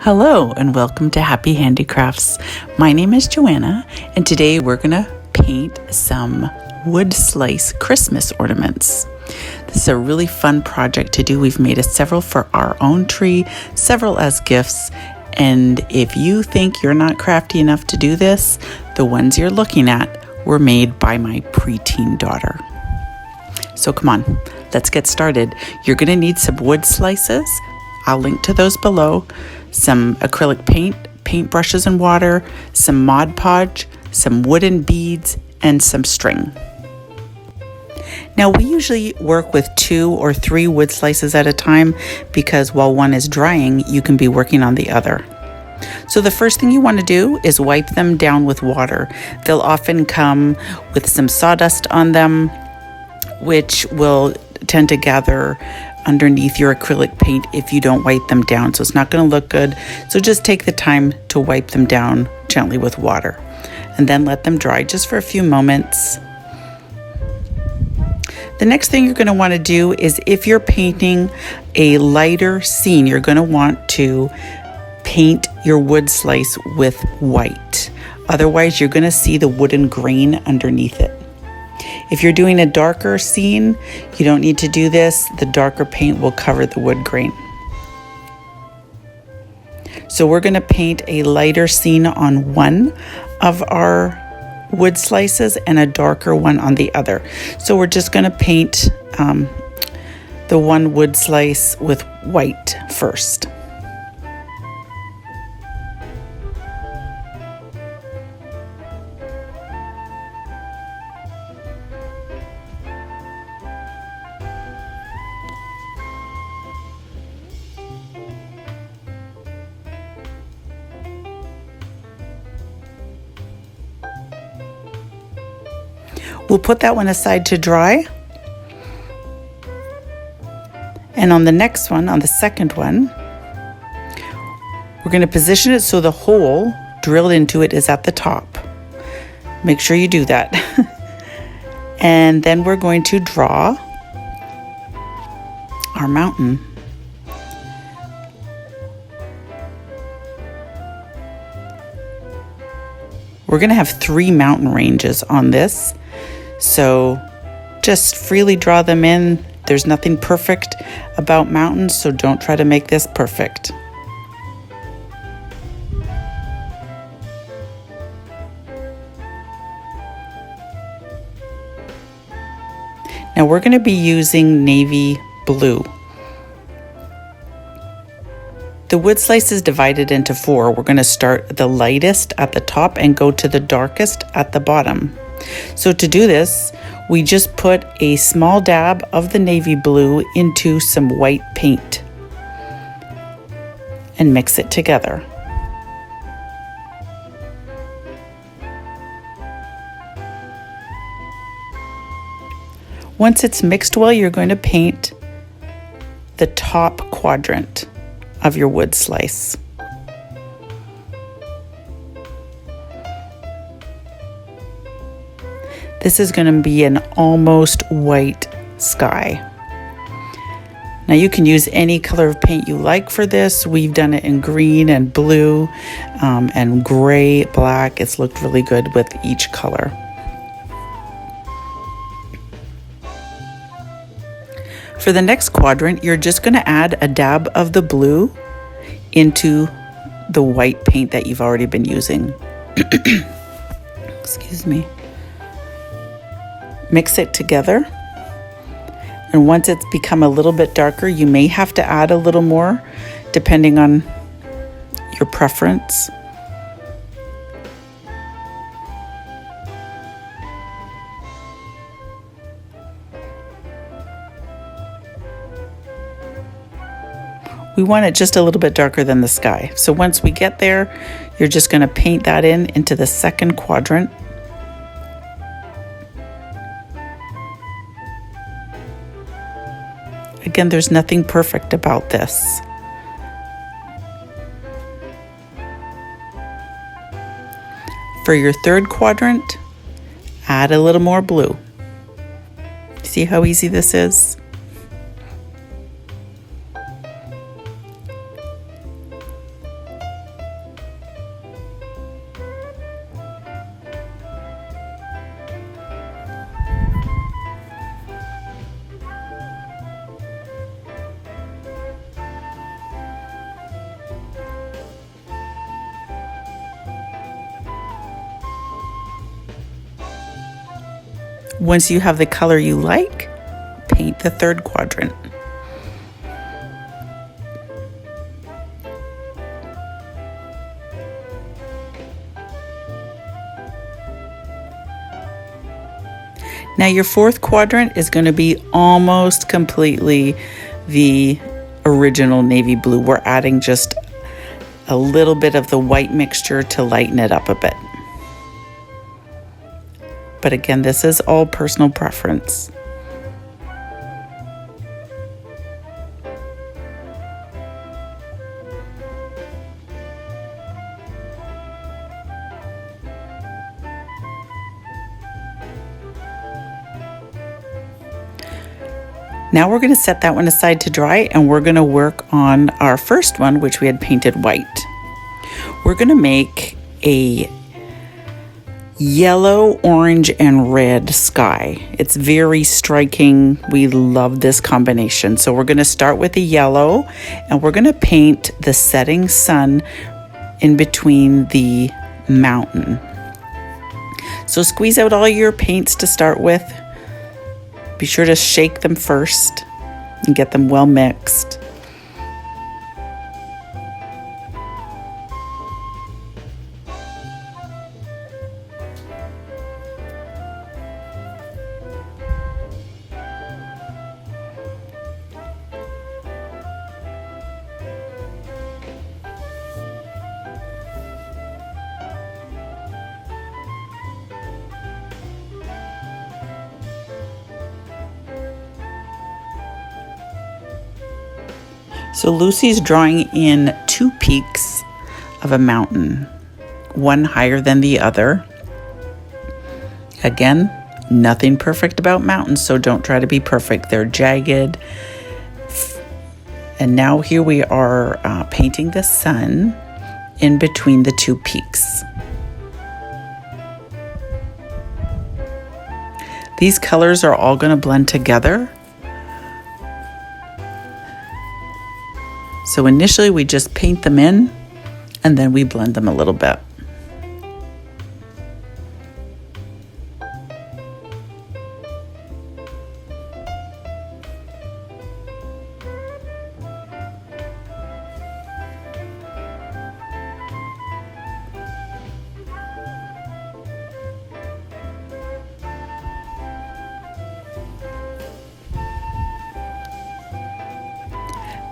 Hello and welcome to Happy Handicrafts. My name is Joanna and today we're gonna paint some wood slice Christmas ornaments. This is a really fun project to do. We've made several for our own tree, several as gifts, and if you think you're not crafty enough to do this, the ones you're looking at were made by my preteen daughter. So come on, let's get started. You're gonna need some wood slices. I'll link to those below. Some acrylic paint, paint brushes and water, some Mod Podge, some wooden beads, and some string. Now we usually work with 2 or 3 wood slices at a time because while one is drying, you can be working on the other. So the first thing you want to do is wipe them down with water. They'll often come with some sawdust on them, which will tend to gather underneath your acrylic paint if you don't wipe them down. So it's not going to look good. So just take the time to wipe them down gently with water and then let them dry just for a few moments. The next thing you're going to want to do is if you're painting a lighter scene, you're going to want to paint your wood slice with white. Otherwise, you're going to see the wooden grain underneath it. If you're doing a darker scene, you don't need to do this. The darker paint will cover the wood grain. So we're going to paint a lighter scene on one of our wood slices and a darker one on the other. So we're just going to paint the one wood slice with white first. We'll put that one aside to dry. And on the next one, on the second one, we're going to position it so the hole drilled into it is at the top. Make sure you do that. And then we're going to draw our mountain. We're going to have 3 mountain ranges on this. So just freely draw them in. There's nothing perfect about mountains, so don't try to make this perfect. Now we're going to be using navy blue. The wood slice is divided into 4. We're going to start the lightest at the top and go to the darkest at the bottom. So to do this, we just put a small dab of the navy blue into some white paint and mix it together. Once it's mixed well, you're going to paint the top quadrant of your wood slice. This is going to be an almost white sky. Now you can use any color of paint you like for this. We've done it in green and blue and gray, black. It's looked really good with each color. For the next quadrant, you're just going to add a dab of the blue into the white paint that you've already been using. Excuse me. Mix it together. And once it's become a little bit darker, you may have to add a little more depending on your preference. We want it just a little bit darker than the sky. So once we get there, you're just going to paint that into the second quadrant. Again, there's nothing perfect about this. For your third quadrant, add a little more blue. See how easy this is? Once you have the color you like, paint the third quadrant. Now your fourth quadrant is going to be almost completely the original navy blue. We're adding just a little bit of the white mixture to lighten it up a bit. But again, this is all personal preference. Now we're going to set that one aside to dry, and we're going to work on our first one, which we had painted white. We're going to make a yellow, orange, and red sky. It's very striking. We love this combination. So we're going to start with the yellow, and we're going to paint the setting sun in between the mountain. So squeeze out all your paints to start with. Be sure to shake them first and get them well mixed. So Lucy's drawing in two peaks of a mountain, one higher than the other. Again, nothing perfect about mountains, so don't try to be perfect. They're jagged. And now here we are painting the sun in between the two peaks. These colors are all going to blend together. So initially we just paint them in and then we blend them a little bit.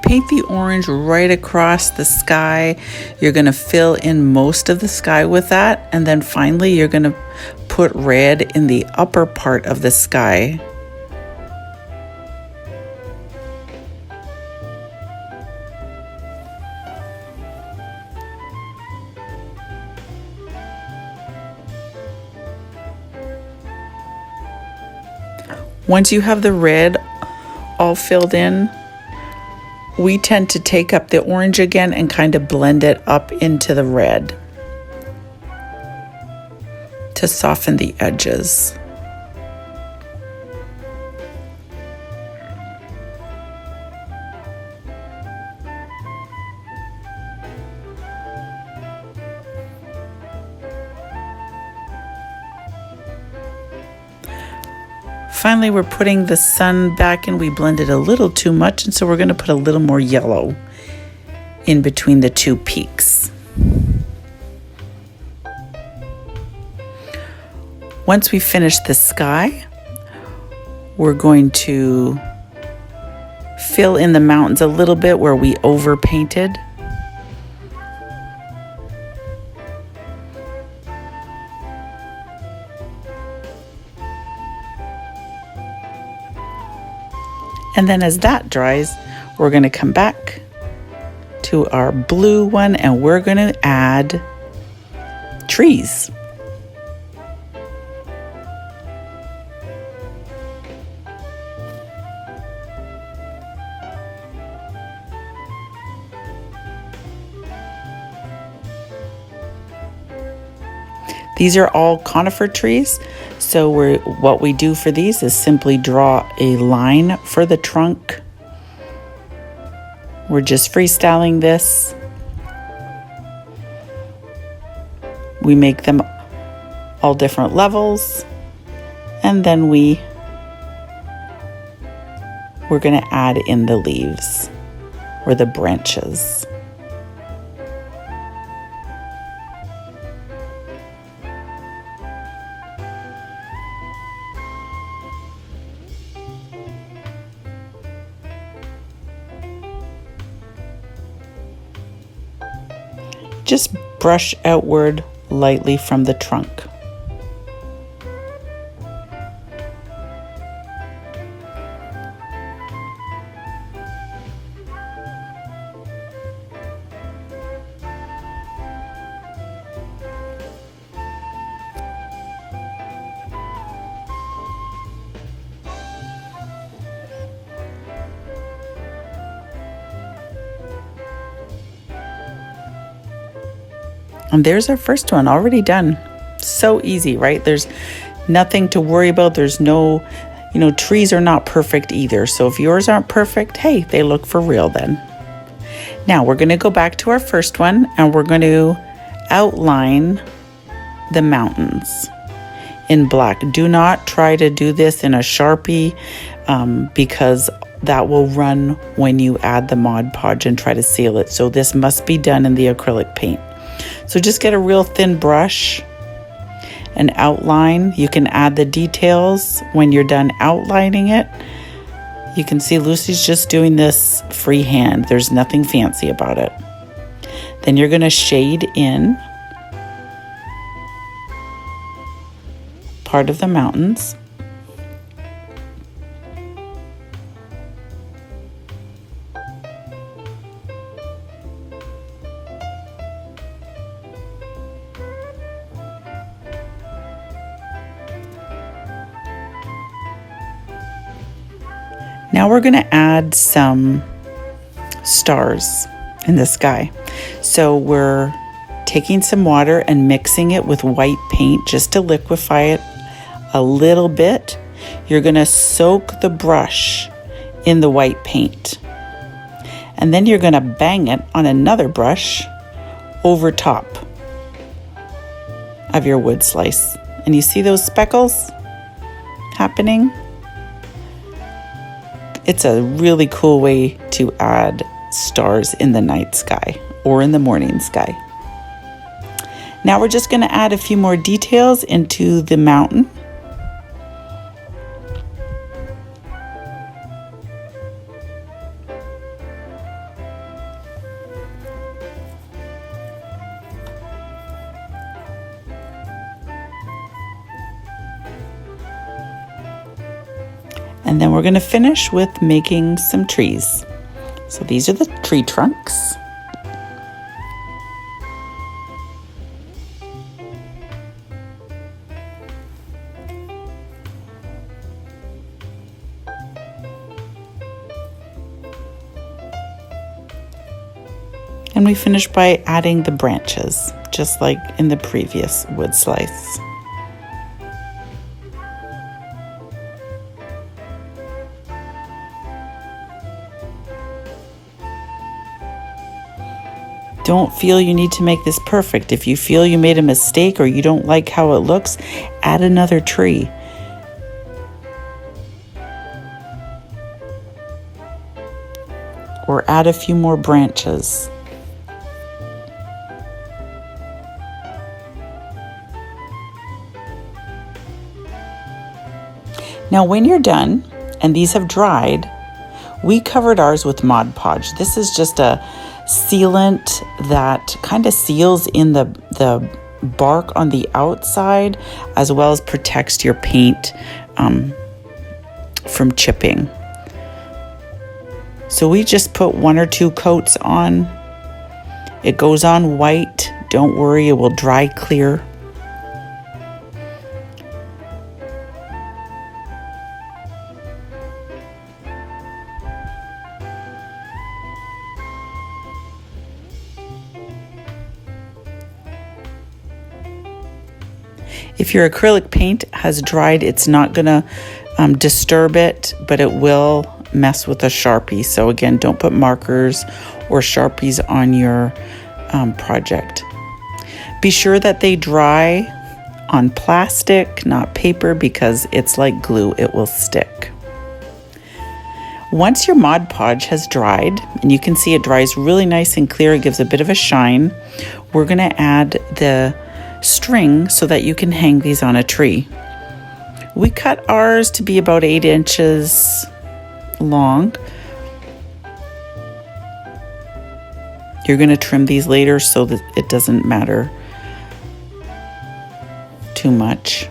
Paint the orange right across the sky. You're going to fill in most of the sky with that, and then finally you're going to put red in the upper part of the sky. Once you have the red all filled in, we tend to take up the orange again and kind of blend it up into the red to soften the edges. Finally, we're putting the sun back in. We blended a little too much, and so we're going to put a little more yellow in between the two peaks. Once we finish the sky, we're going to fill in the mountains a little bit where we overpainted. And then as that dries, we're going to come back to our blue one and we're going to add trees. These are all conifer trees, so what we do for these is simply draw a line for the trunk. We're just freestyling this. We make them all different levels, And then we're going to add in the leaves or the branches. Just brush outward lightly from the trunk. And there's our first one already done. So easy, right? There's nothing to worry about. There's no, trees are not perfect either. So if yours aren't perfect, hey, they look for real then. Now we're going to go back to our first one and we're going to outline the mountains in black. Do not try to do this in a Sharpie because that will run when you add the Mod Podge and try to seal it. So this must be done in the acrylic paint. So just get a real thin brush and outline. You can add the details when you're done outlining it. You can see Lucy's just doing this freehand. There's nothing fancy about it. Then you're going to shade in part of the mountains. Now we're going to add some stars in the sky. So we're taking some water and mixing it with white paint just to liquefy it a little bit. You're going to soak the brush in the white paint. And then you're going to bang it on another brush over top of your wood slice. And you see those speckles happening? It's a really cool way to add stars in the night sky or in the morning sky. Now we're just going to add a few more details into the mountain. And then we're going to finish with making some trees. So these are the tree trunks. And we finish by adding the branches, just like in the previous wood slice. Don't feel you need to make this perfect. If you feel you made a mistake or you don't like how it looks, add another tree. Or add a few more branches. Now when you're done, and these have dried, we covered ours with Mod Podge. This is just a sealant that kind of seals in the bark on the outside, as well as protects your paint from chipping. So we just put 1 or 2 coats on. It goes on white. Don't worry, it will dry clear. If your acrylic paint has dried, it's not going to disturb it, but it will mess with a Sharpie. So again, don't put markers or Sharpies on your project. Be sure that they dry on plastic, not paper, because it's like glue, it will stick. Once your Mod Podge has dried, and you can see it dries really nice and clear, it gives a bit of a shine, we're going to add the string so that you can hang these on a tree. We cut ours to be about 8 inches long. You're going to trim these later so that it doesn't matter too much.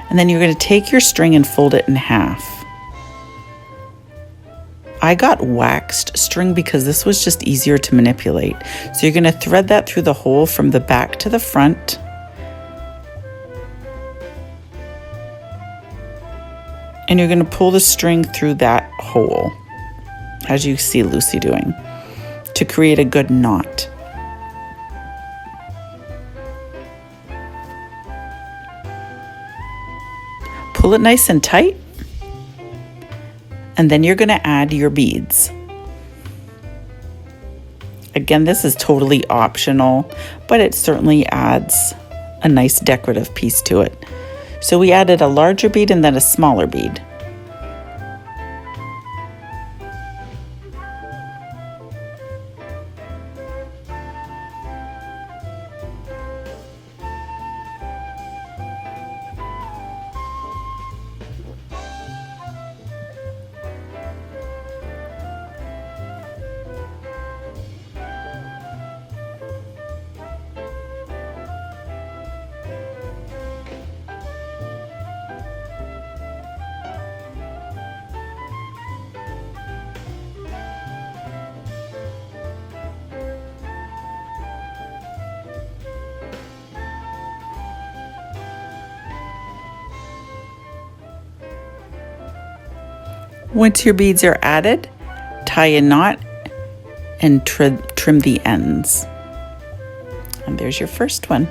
And then you're going to take your string and fold it in half. I got waxed string because this was just easier to manipulate. So you're going to thread that through the hole from the back to the front. And you're going to pull the string through that hole, as you see Lucy doing, to create a good knot. Pull it nice and tight, and then you're going to add your beads. Again, this is totally optional, but it certainly adds a nice decorative piece to it. So we added a larger bead and then a smaller bead. Once your beads are added, tie a knot and trim the ends. And there's your first one.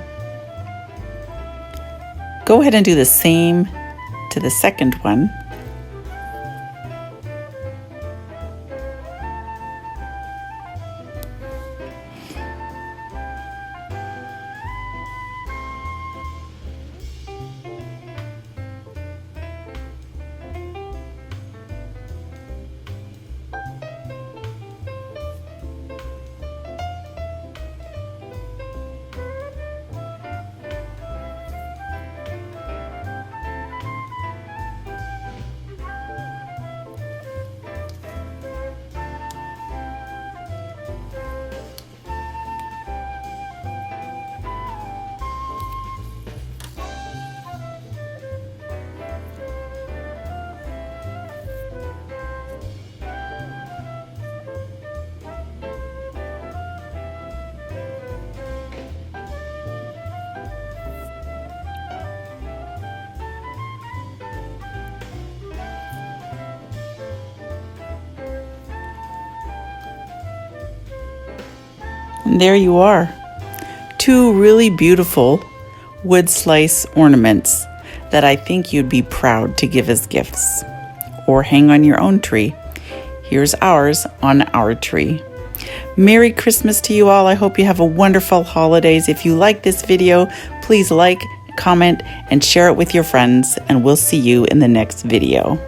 Go ahead and do the same to the second one. And there you are. 2 really beautiful wood slice ornaments that I think you'd be proud to give as gifts or hang on your own tree. Here's ours on our tree. Merry Christmas to you all. I hope you have a wonderful holidays. If you like this video, please like, comment, and share it with your friends, and we'll see you in the next video.